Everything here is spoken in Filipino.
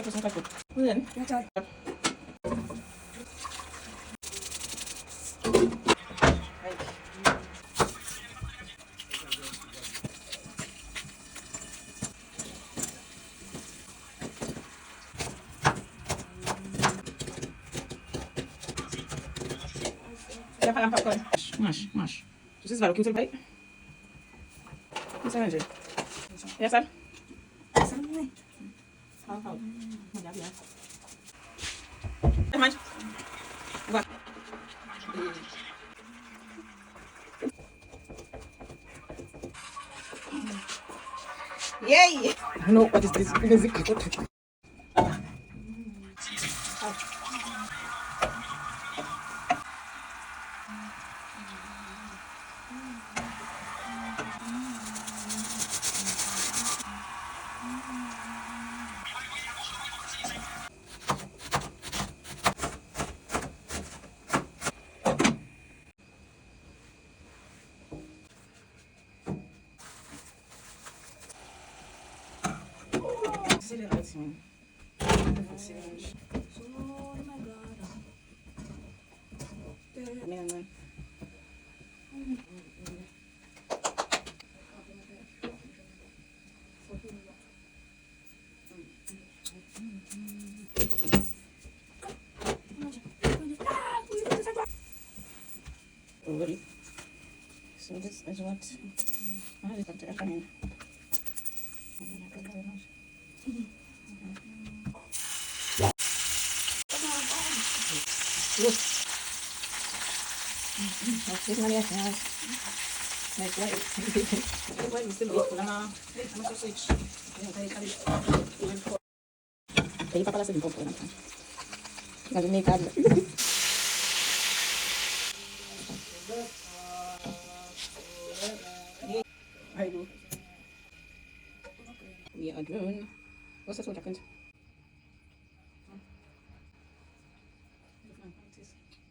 Tapos ang kalpo. Ano yan? Ay. Kaya pa ang popcorn. Mash. Das ist weil okay, bei. Was sagen Sie? Ja, Sam. Sam, ne. Hau. Ja, ja. Manch. Wa. Yay! No, what is this? Music. So this is what I have to recommend. Look. This money I have. Like what? Why is still wait? Wala na. Ang sausage. Kaya pa pala sa dito po na. Galing ka. I do. We are done. What's that? What happened?